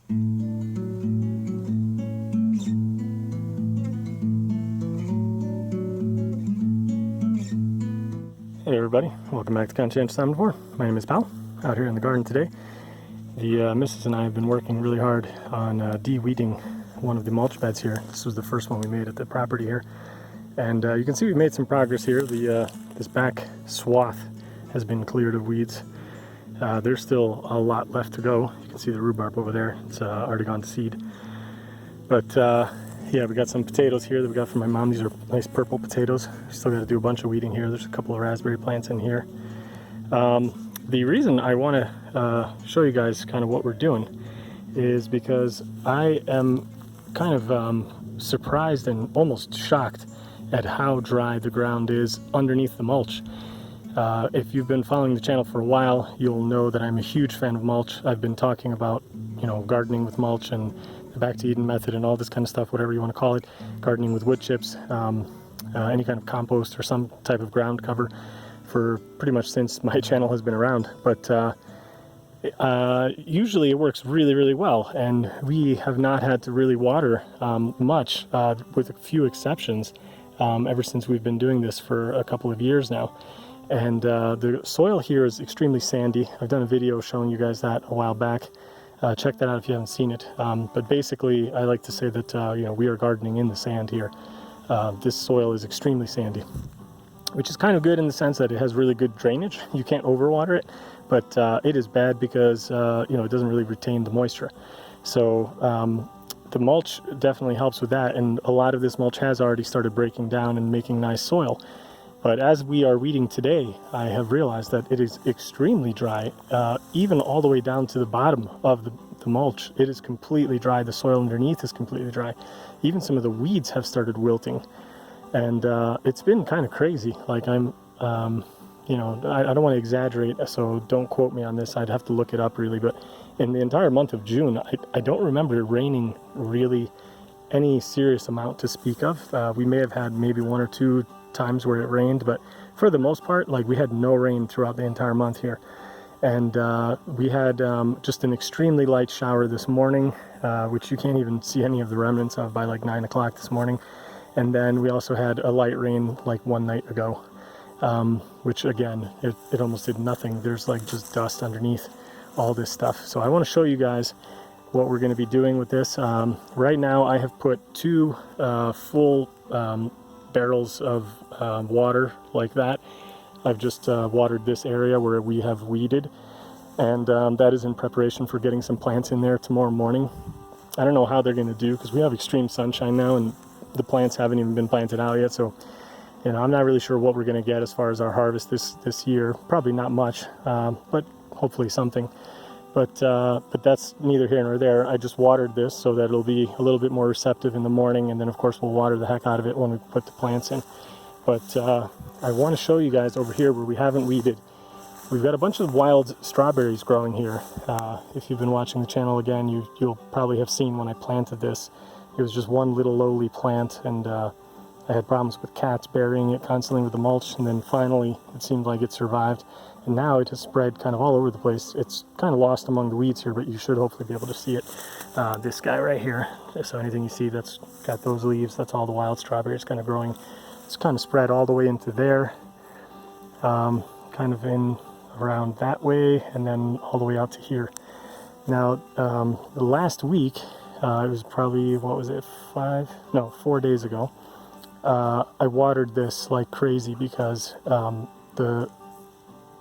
Hey everybody, welcome back to Conscientious Omnivore. My name is Pal, out here in the garden today. The missus and I have been working really hard on de-weeding one of the mulch beds here. This was the first one we made at the property here. And you can see we've made some progress here. This back swath has been cleared of weeds. There's still a lot left to go. You can see the rhubarb over there. It's already gone to seed. But yeah, we got some potatoes here that we got from my mom. These are nice purple potatoes. We still got to do a bunch of weeding here. There's a couple of raspberry plants in here. The reason I want to show you guys kind of what we're doing is because I am kind of surprised and almost shocked at how dry the ground is underneath the mulch. If you've been following the channel for a while, you'll know that I'm a huge fan of mulch. I've been talking about, gardening with mulch and the Back to Eden method and all this kind of stuff, whatever you want to call it, gardening with wood chips, any kind of compost or some type of ground cover for pretty much since my channel has been around. But usually it works really, really well, and we have not had to really water much, with a few exceptions, ever since we've been doing this for a couple of years now. And the soil here is extremely sandy. I've done a video showing you guys that a while back. Check that out if you haven't seen it. But basically, I like to say that we are gardening in the sand here. This soil is extremely sandy, which is kind of good in the sense that it has really good drainage. You can't overwater it, but it is bad because it doesn't really retain the moisture. So the mulch definitely helps with that, and a lot of this mulch has already started breaking down and making nice soil. But as we are weeding today, I have realized that it is extremely dry, even all the way down to the bottom of the mulch. It is completely dry. The soil underneath is completely dry. Even some of the weeds have started wilting. And it's been kind of crazy. Like I don't want to exaggerate, so don't quote me on this. I'd have to look it up really. But in the entire month of June, I don't remember it raining really any serious amount to speak of. We may have had maybe one or two times where it rained, but for the most part, like, we had no rain throughout the entire month here. And we had just an extremely light shower this morning, which you can't even see any of the remnants of by like 9 o'clock this morning. And then we also had a light rain like one night ago, which again, it almost did nothing. There's like just dust underneath all this stuff. So I want to show you guys what we're going to be doing with this. Right now I have put two full barrels of water like that. I've just watered this area where we have weeded, and that is in preparation for getting some plants in there tomorrow morning. I don't know how they're going to do because we have extreme sunshine now and the plants haven't even been planted out yet, so I'm not really sure what we're going to get as far as our harvest this year. Probably not much, but hopefully something. But that's neither here nor there. I just watered this so that it'll be a little bit more receptive in the morning, and then of course we'll water the heck out of it when we put the plants in. But I want to show you guys over here where we haven't weeded. We've got a bunch of wild strawberries growing here. If you've been watching the channel again, you'll probably have seen when I planted this. It was just one little lowly plant, and I had problems with cats burying it constantly with the mulch, and then finally it seemed like it survived. And now it has spread kind of all over the place. It's kind of lost among the weeds here, but you should hopefully be able to see it. This guy right here. So anything you see that's got those leaves, that's all the wild strawberries kind of growing. It's kind of spread all the way into there, kind of in around that way, and then all the way out to here. Now, last week, it was probably, 4 days ago, I watered this like crazy because the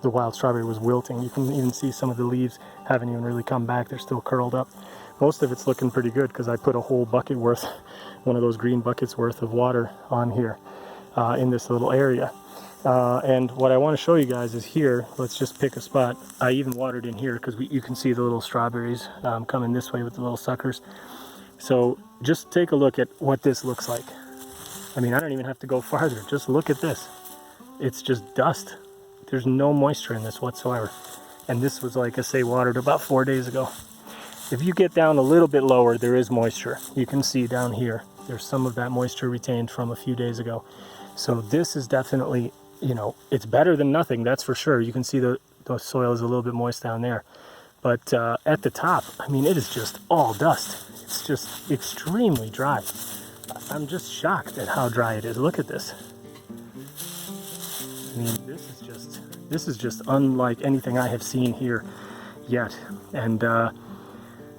wild strawberry was wilting. You can even see some of the leaves haven't even really come back. They're still curled up. Most of it's looking pretty good because I put a whole bucket worth, one of those green buckets worth of water on here in this little area. And what I want to show you guys is here. Let's just pick a spot. I even watered in here because you can see the little strawberries coming this way with the little suckers. So just take a look at what this looks like. I mean, I don't even have to go farther. Just look at this. It's just dust. There's no moisture in this whatsoever. And this was, like I say, watered about 4 days ago. If you get down a little bit lower, there is moisture. You can see down here, there's some of that moisture retained from a few days ago. So this is definitely, it's better than nothing, that's for sure. You can see the soil is a little bit moist down there. But at the top, I mean, it is just all dust. It's just extremely dry. I'm just shocked at how dry it is. Look at this. I mean, this is just unlike anything I have seen here yet. And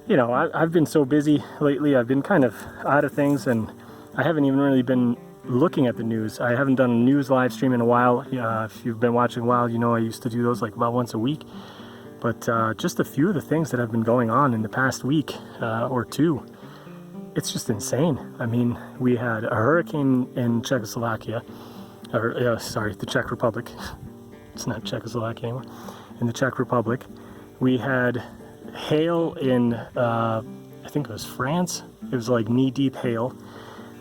you know, I've been so busy lately. I've been kind of out of things, and I haven't even really been looking at the news. I haven't done a news live stream in a while. If you've been watching a while, you know I used to do those like about once a week. But just a few of the things that have been going on in the past week or two, it's just insane. I mean, we had a hurricane in Czechoslovakia, or sorry, the Czech Republic. It's not Czechoslovakia anymore. In the Czech Republic, we had hail in, I think it was France. It was like knee-deep hail.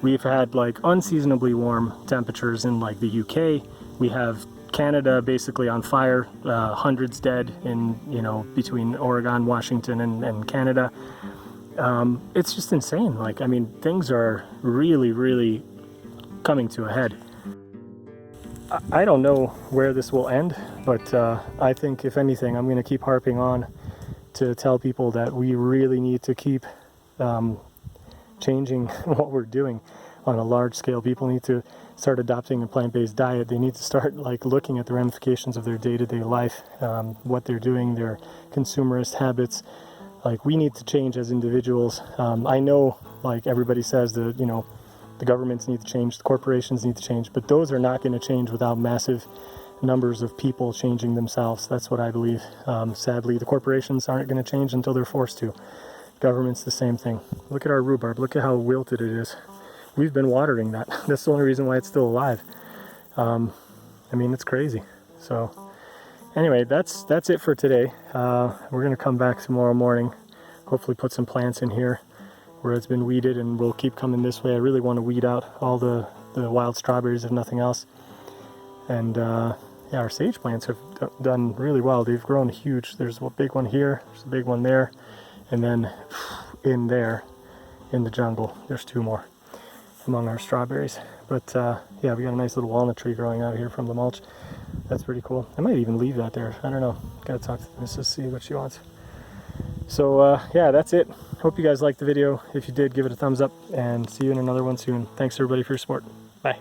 We've had like unseasonably warm temperatures in like the UK. We have Canada basically on fire, hundreds dead in, you know, between Oregon, Washington, and Canada. It's just insane. Like, I mean, things are really, really coming to a head. I don't know where this will end, but I think if anything, I'm going to keep harping on to tell people that we really need to keep changing what we're doing on a large scale. People need to start adopting a plant-based diet. They need to start like looking at the ramifications of their day-to-day life, what they're doing, their consumerist habits. Like, we need to change as individuals. I know, like everybody says, that, you know, the governments need to change, the corporations need to change, but those are not going to change without massive numbers of people changing themselves. That's what I believe. Sadly, the corporations aren't going to change until they're forced to. Government's the same thing. Look at our rhubarb. Look at how wilted it is. We've been watering that. That's the only reason why it's still alive. I mean, it's crazy. So anyway, that's it for today. We're going to come back tomorrow morning, hopefully put some plants in here where it's been weeded, and we'll keep coming this way. I really want to weed out all the wild strawberries, if nothing else. And yeah, our sage plants have done really well. They've grown huge. There's a big one here, there's a big one there, and then in there, in the jungle, there's two more among our strawberries. But yeah, we got a nice little walnut tree growing out here from the mulch. That's pretty cool. I might even leave that there. I don't know. Gotta talk to the missus, see what she wants. So yeah, that's it. Hope you guys liked the video. If you did, give it a thumbs up, and see you in another one soon. Thanks everybody for your support. Bye.